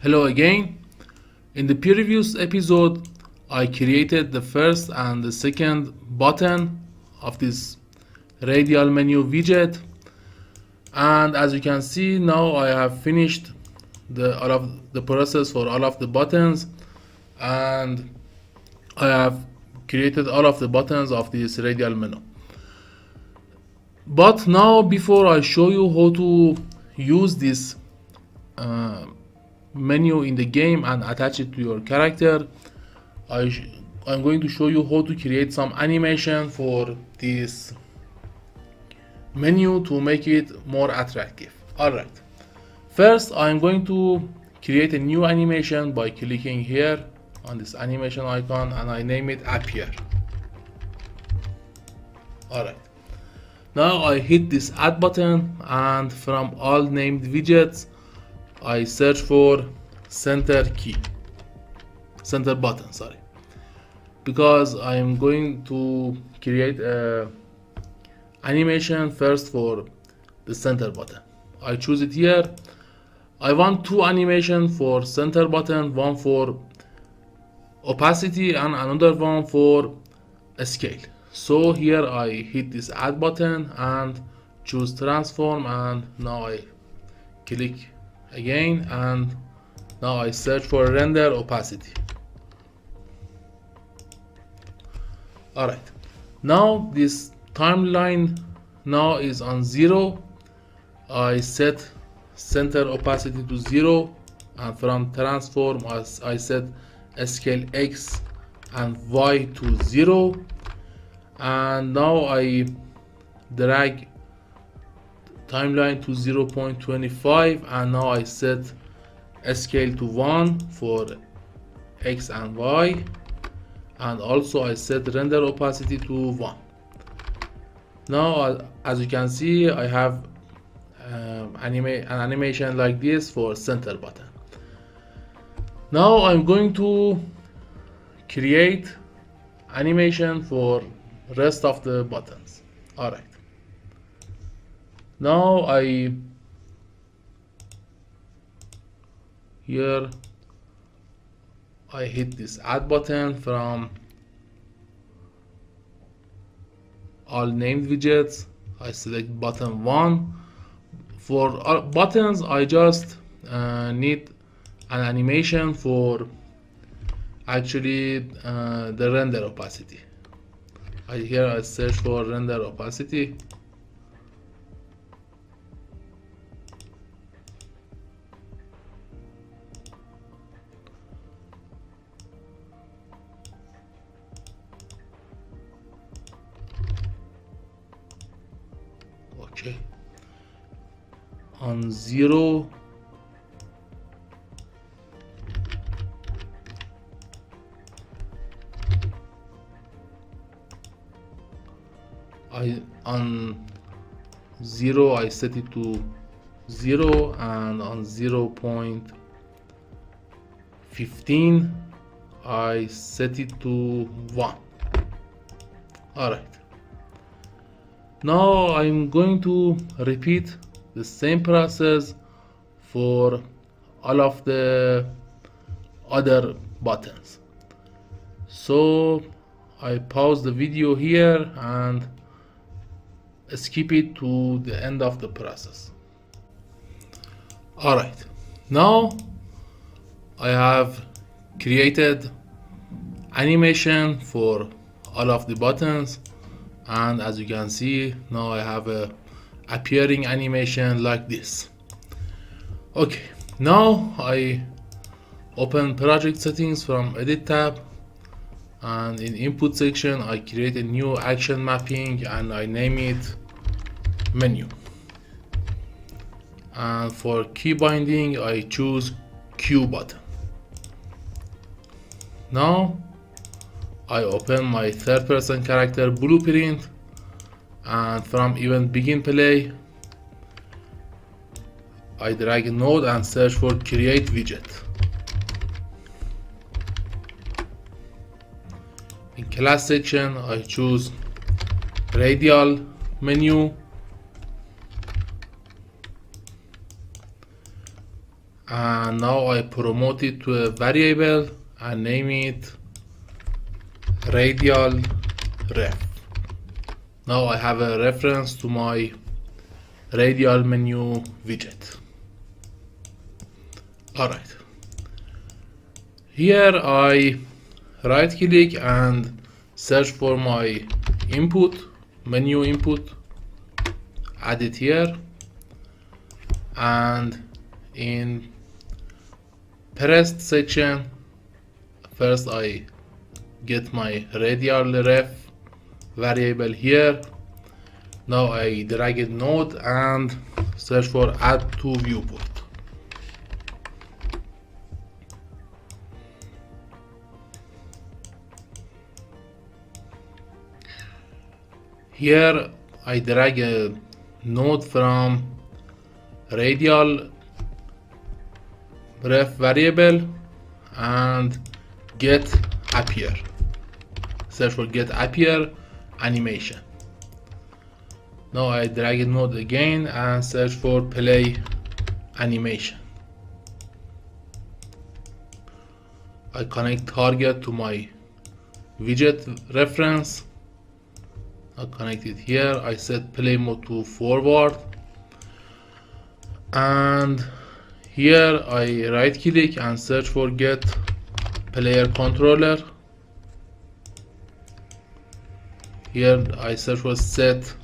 Hello again. In the previous episode, I created the first and the second button of this radial menu widget, and as you can see now I have finished all of the process for all of the buttons, and I have created all of the buttons of this radial menu. But now, before I show you how to use this menu in the game and attach it to your character, I'm going to show you how to create some animation for this menu to make it more attractive. Alright, first I'm going to create a new animation by clicking here on this animation icon, and I name it appear. Alright, now I hit this add button, and from all named widgets I search for center button, because I'm going to create a animation first for the center button. I choose it here. I want two animations for center button, one for opacity and another one for scale. So here I hit this add button and choose transform, and now I click again, and now I search for render opacity. Alright, now this timeline now is on 0. I set center opacity to 0, and from transform I set scale X and Y to 0, and now I drag timeline to 0.25, and now I set scale to 1 for X and Y, and also I set render opacity to 1. Now as you can see, I have an animation like this for center button. Now I'm going to create animation for rest of the buttons. Alright, now here I hit this add button from all named widgets. I select button 1. For all buttons I just need an animation for actually the render opacity. Here I search for render opacity. Okay, on 0 I set it to 0, and on 0.15 I set it to 1. Alright, now I'm going to repeat the same process for all of the other buttons. So I pause the video here and skip it to the end of the process. Alright, now I have created animation for all of the buttons, and as you can see now I have a appearing animation like this. Okay, now I open project settings from edit tab, and in input section I create a new action mapping and I name it menu, and for key binding I choose Q button. Now I open my third person character blueprint, and from event begin play I drag a node and search for create widget. In class section I choose radial menu, and now I promote it to a variable and name it radial ref. Now I have a reference to my radial menu widget. Alright, here I right click and search for my input, menu input, add it here, and in pressed section first I get my radial ref variable here. Now I drag a node and search for add to viewport. Here I drag a node from radial ref variable and get appear. Search for get appear animation. Now I drag a node again and search for play animation. I connect target to my widget reference. I connect it here. I set play mode to forward, and here I right click and search for get player controller. Here I search for set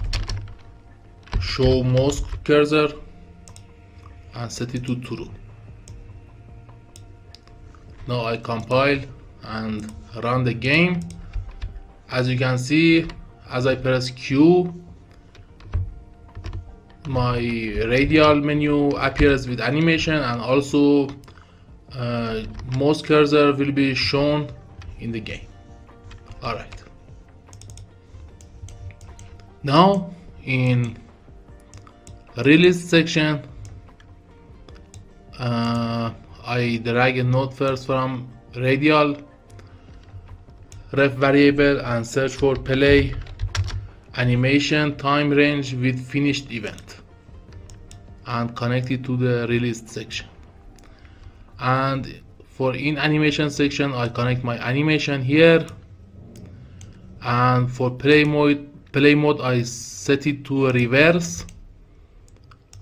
show mouse cursor and set it to true. Now I compile and run the game. As you can see, as I press Q, my radial menu appears with animation, and also mouse cursor will be shown in the game. Alright. Now in release section, I drag a node first from radial ref variable and search for play animation time range with finished event and connect it to the released section. And for in animation section, I connect my animation here, and for play mode I set it to a reverse,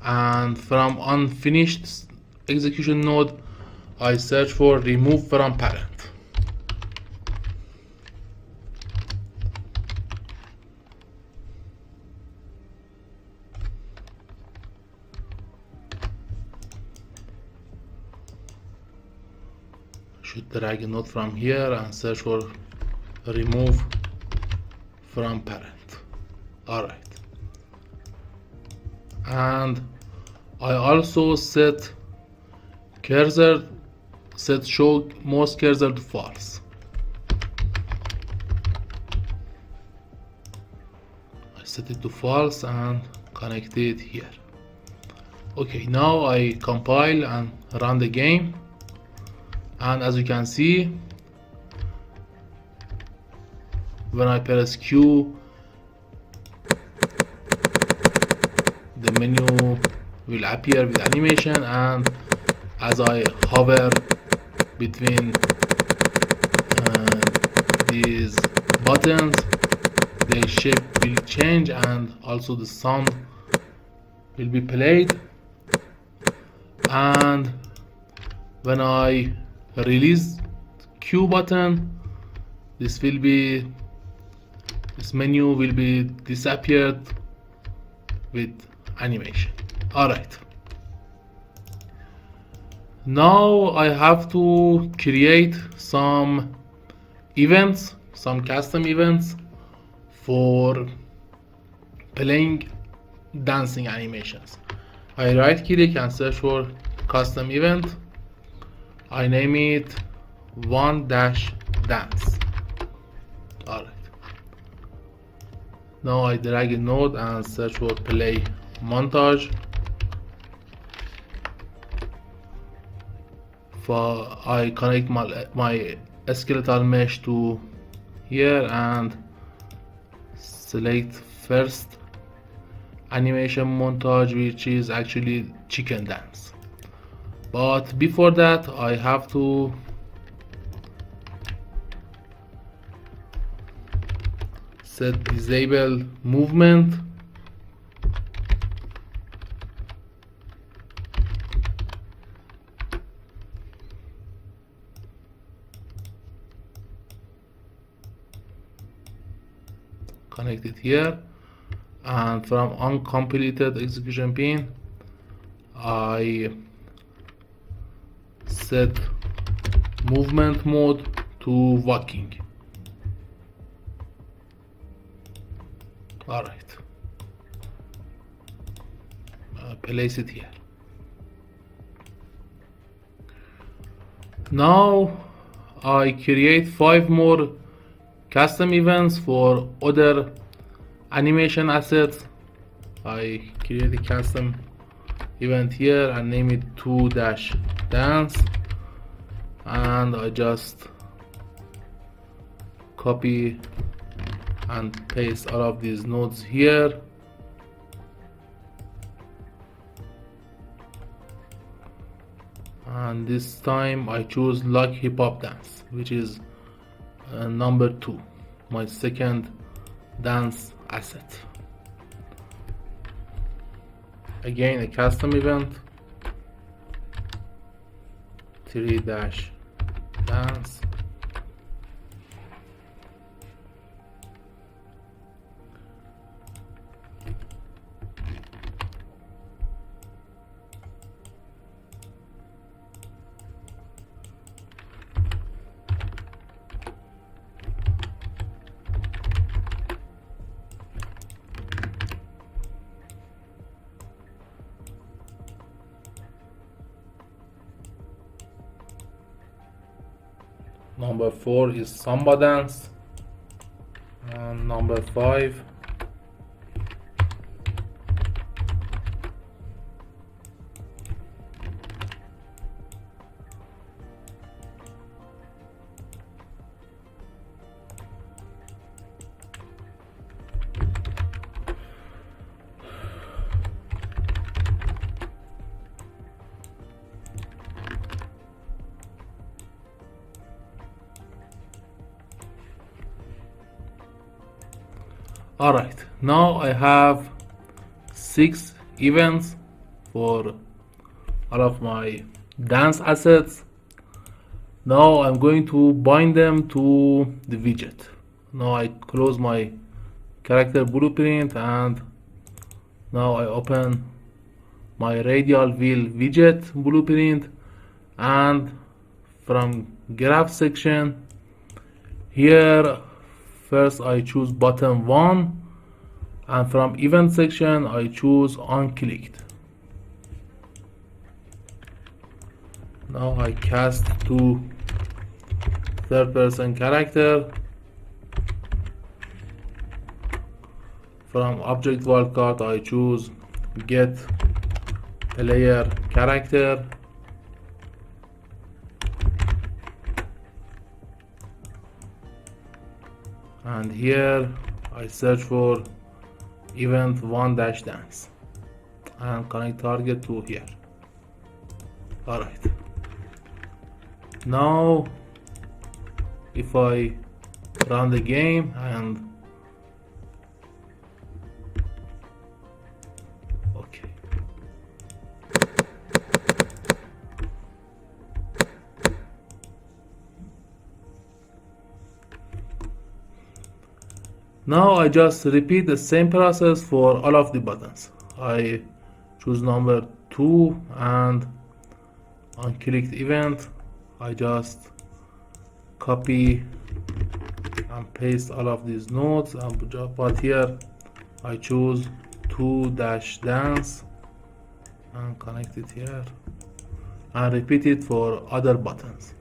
and from unfinished execution node I search for remove from parent. Should drag a node from here and search for remove from parent. Alright. And I also set show mouse cursor to false. I set it to false and connect it here. Okay, now I compile and run the game, and as you can see, when I press Q, the menu will appear with animation, and as I hover between these buttons, the shape will change and also the sound will be played. And when I release Q button, this menu will be disappeared with animation. Alright, now I have to create some events, some custom events for playing dancing animations. I right click and search for custom event. I name it 1-dance. Alright. Now I drag a node and search for play montage. I connect my skeletal mesh to here and select first animation montage, which is actually chicken dance. But before that I have to set disable movement, connect it here, and from uncompleted execution pin I set movement mode to walking. Alright, place it here. Now I create 5 more custom events for other animation assets. I create a custom event here and name it 2-dance, and I just copy and paste all of these nodes here. And this time I choose like hip hop dance, which is number 2, my second dance asset. Again, a custom event 3-dance. Number 4 is samba dance, and number 5 Alright, now I have 6 events for all of my dance assets. Now I'm going to bind them to the widget. Now I close my character blueprint, and now I open my radial wheel widget blueprint, and from graph section here first I choose button 1, and from event section I choose unclicked. Now I cast to third person character. From object wildcard I choose get player character. And here I search for event 1-dance and connect target to here. Alright, now if I run the game and okay, now I just repeat the same process for all of the buttons. I choose number 2 and unclicked event. I just copy and paste all of these nodes, but here I choose 2-dance and connect it here and repeat it for other buttons.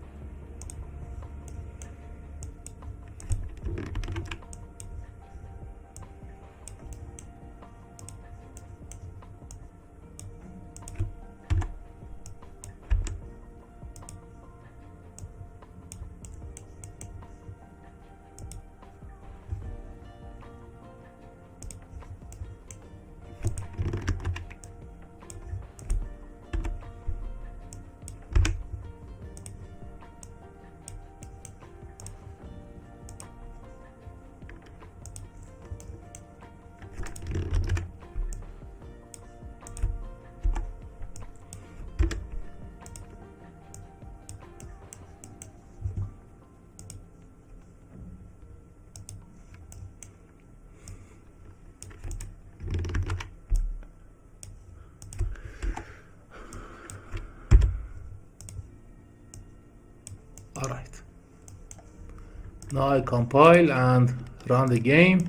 Now I compile and run the game,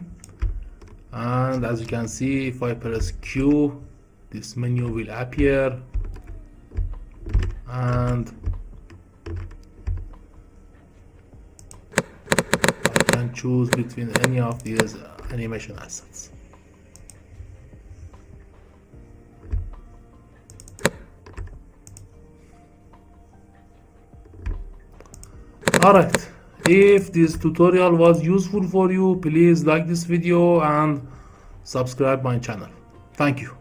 and as you can see, if I press Q, this menu will appear, and I can choose between any of these animation assets. Alright, if this tutorial was useful for you, please like this video and subscribe my channel. Thank you.